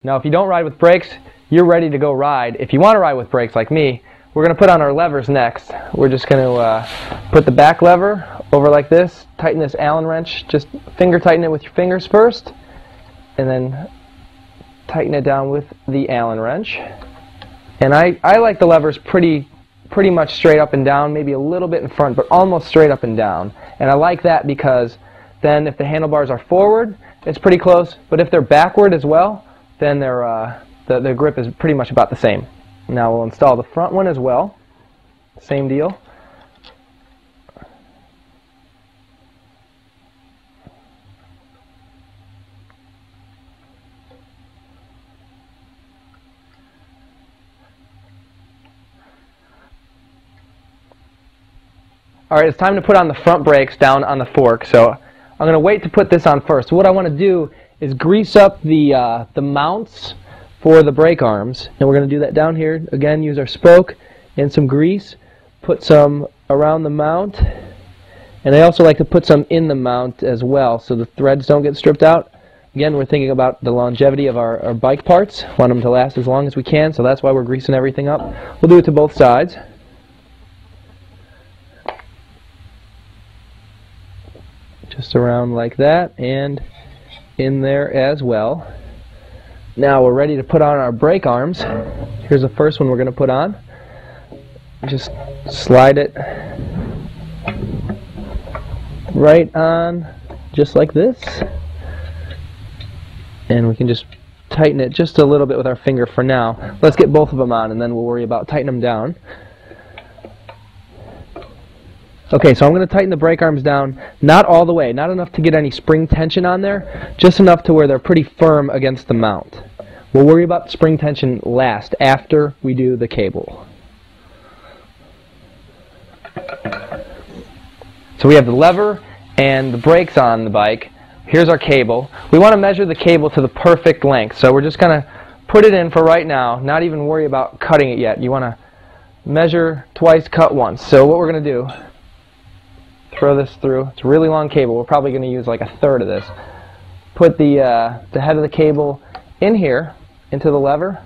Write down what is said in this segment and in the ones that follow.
Now if you don't ride with brakes, you're ready to go ride. If you want to ride with brakes like me, we're going to put on our levers next. We're just going to put the back lever over like this, tighten this Allen wrench, just finger tighten it with your fingers first, and then tighten it down with the Allen wrench. And I like the levers pretty much straight up and down, maybe a little bit in front, but almost straight up and down. And I like that because then if the handlebars are forward, it's pretty close, but if they're backward as well, then the grip is pretty much about the same. Now we'll install the front one as well. Same deal. Alright, it's time to put on the front brakes down on the fork, so I'm going to wait to put this on first. What I want to do is grease up the mounts for the brake arms, and we're going to do that down here. Again, use our spoke and some grease, put some around the mount, and I also like to put some in the mount as well so the threads don't get stripped out. Again, we're thinking about the longevity of our bike parts, want them to last as long as we can, so that's why we're greasing everything up. We'll do it to both sides. Just around like that, and in there as well. Now we're ready to put on our brake arms. Here's the first one we're going to put on. Just slide it right on, just like this. And we can just tighten it just a little bit with our finger for now. Let's get both of them on, and then we'll worry about tightening them down. Okay, so I'm going to tighten the brake arms down, not all the way, not enough to get any spring tension on there, just enough to where they're pretty firm against the mount. We'll worry about spring tension last, after we do the cable. So we have the lever and the brakes on the bike. Here's our cable. We want to measure the cable to the perfect length, so we're just going to put it in for right now, not even worry about cutting it yet. You want to measure twice, cut once. So what we're going to do, throw this through. It's a really long cable. We're probably going to use like a third of this. Put the head of the cable in here, into the lever.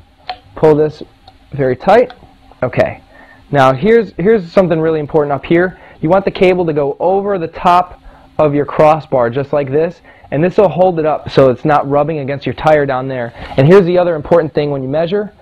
Pull this very tight. Okay. Now here's something really important up here. You want the cable to go over the top of your crossbar, just like this, and this will hold it up so it's not rubbing against your tire down there. And here's the other important thing when you measure.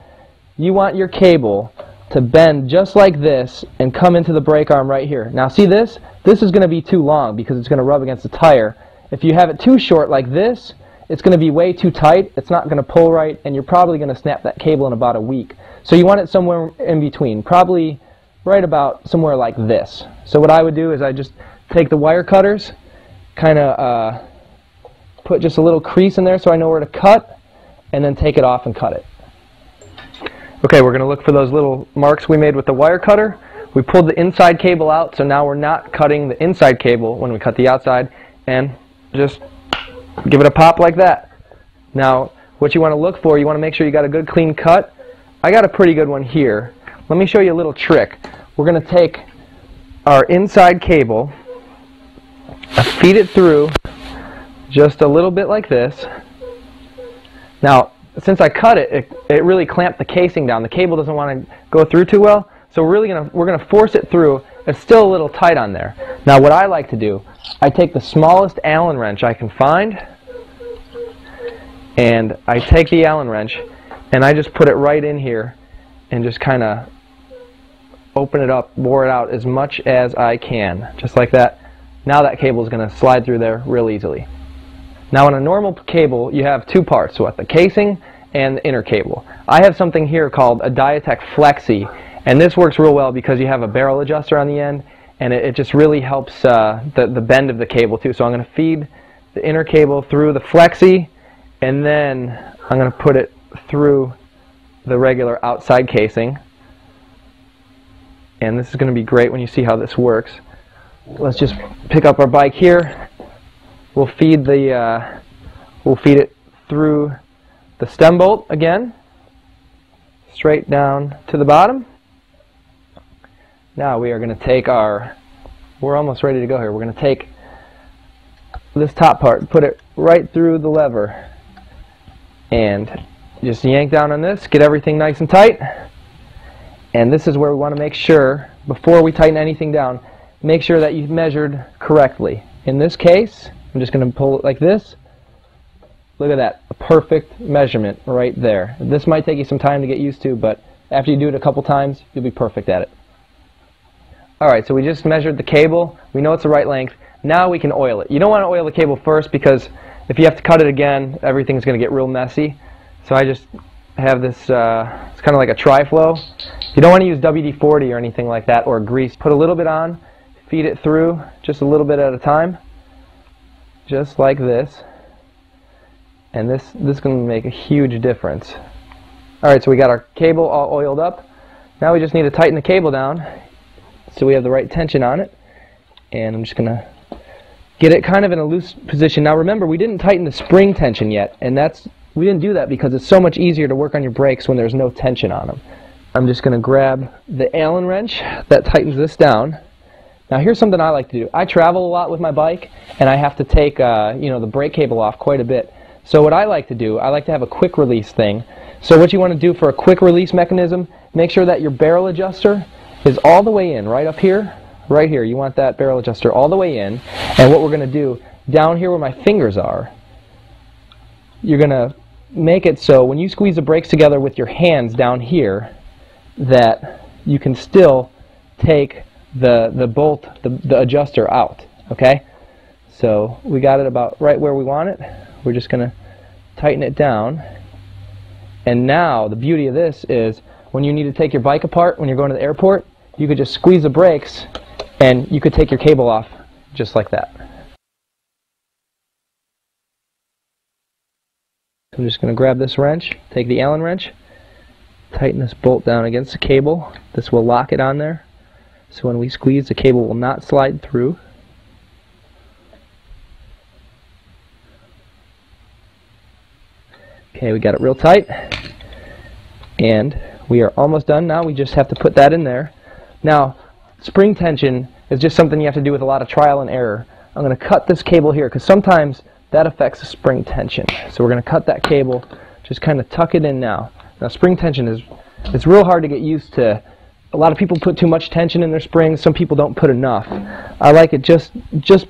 You want your cable to bend just like this and come into the brake arm right here. Now see this? This is going to be too long because it's going to rub against the tire. If you have it too short like this, it's going to be way too tight, it's not going to pull right, and you're probably going to snap that cable in about a week. So you want it somewhere in between, probably right about somewhere like this. So what I would do is I just take the wire cutters, kind of put just a little crease in there so I know where to cut, and then take it off and cut it. Okay, we're going to look for those little marks we made with the wire cutter. We pulled the inside cable out, so now we're not cutting the inside cable when we cut the outside, and just give it a pop like that. Now, what you want to look for, you want to make sure you got a good clean cut. I got a pretty good one here. Let me show you a little trick. We're going to take our inside cable, feed it through just a little bit like this. Now, since I cut it, it really clamped the casing down. The cable doesn't want to go through too well, so we're going to force it through. It's still a little tight on there. Now what I like to do, I take the smallest Allen wrench I can find, and I take the Allen wrench and I just put it right in here and just kind of open it up, bore it out as much as I can, just like that. Now that cable is going to slide through there real easily. Now on a normal cable you have two parts, so the casing and the inner cable. I have something here called a Diatech Flexi, and this works real well because you have a barrel adjuster on the end, and it just really helps the bend of the cable too. So I'm going to feed the inner cable through the Flexi, and then I'm going to put it through the regular outside casing. And this is going to be great when you see how this works. Let's just pick up our bike here. We'll feed it through the stem bolt again, straight down to the bottom. Now we are going to take we're almost ready to go here. We're going to take this top part, put it right through the lever, and Just yank down on this, get everything nice and tight. And this is where we want to make sure, before we tighten anything down, make sure that you've measured correctly. In this case, I'm just going to pull it like this. Look at that, a perfect measurement right there. This might take you some time to get used to, but after you do it a couple times, you'll be perfect at it. Alright, so we just measured the cable. We know it's the right length. Now we can oil it. You don't want to oil the cable first because if you have to cut it again, everything's going to get real messy. So I just have this, it's kind of like a tri-flow. You don't want to use WD-40 or anything like that, or grease. Put a little bit on, feed it through, just a little bit at a time, just like this. And this is going to make a huge difference. Alright, so we got our cable all oiled up. Now we just need to tighten the cable down so we have the right tension on it. And I'm just going to get it kind of in a loose position. Now remember, we didn't tighten the spring tension yet, and we didn't do that because it's so much easier to work on your brakes when there's no tension on them. I'm just going to grab the Allen wrench that tightens this down. Now here's something I like to do. I travel a lot with my bike, and I have to take the brake cable off quite a bit. So what I like to do, I like to have a quick release thing. So what you want to do for a quick release mechanism, make sure that your barrel adjuster is all the way in, right up here, right here. You want that barrel adjuster all the way in. And what we're going to do, down here where my fingers are, you're going to make it so when you squeeze the brakes together with your hands down here, that you can still take the bolt, the adjuster out. Okay? So we got it about right where we want it. We're just going to tighten it down. And now the beauty of this is when you need to take your bike apart when you're going to the airport, you could just squeeze the brakes and you could take your cable off just like that. I'm just going to grab this wrench, take the Allen wrench, tighten this bolt down against the cable. This will lock it on there, so when we squeeze, the cable will not slide through. Okay, we got it real tight, and we are almost done now. We just have to put that in there. Now, spring tension is just something you have to do with a lot of trial and error. I'm going to cut this cable here because sometimes that affects the spring tension. So we're going to cut that cable, just kind of tuck it in now. Now spring tension it's real hard to get used to. A lot of people put too much tension in their springs, some people don't put enough. I like it just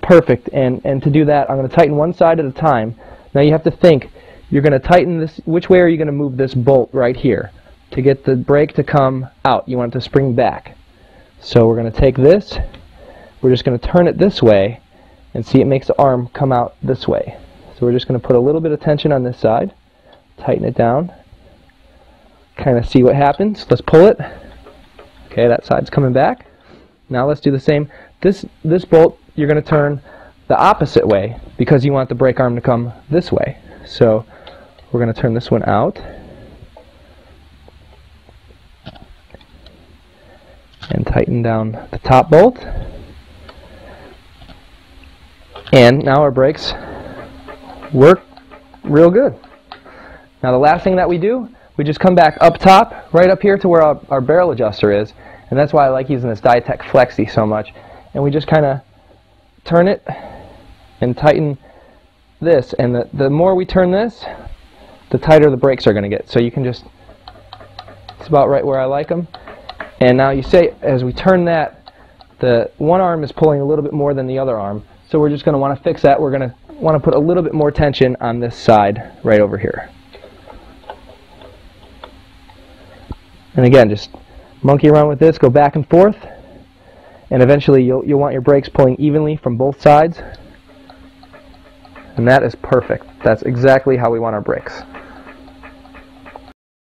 perfect, and to do that I'm going to tighten one side at a time. Now you have to think, you're going to tighten this, which way are you going to move this bolt right here? To get the brake to come out, you want it to spring back. So we're going to take this, we're just going to turn it this way, and see, it makes the arm come out this way. So we're just going to put a little bit of tension on this side, tighten it down, kind of see what happens. Let's pull it. Okay, that side's coming back. Now let's do the same. This bolt you're going to turn the opposite way because you want the brake arm to come this way. So we're going to turn this one out and tighten down the top bolt. And now our brakes work real good. Now the last thing that we do, we just come back up top, right up here to where our barrel adjuster is. And that's why I like using this Dytech Flexi so much. And we just kind of turn it and tighten this. And the more we turn this, the tighter the brakes are going to get. So you can just, it's about right where I like them. And now you say, as we turn that, the one arm is pulling a little bit more than the other arm. So we're just going to want to fix that. We're going to want to put a little bit more tension on this side right over here. And again, just monkey around with this, go back and forth, and eventually you'll want your brakes pulling evenly from both sides. And that is perfect. That's exactly how we want our brakes.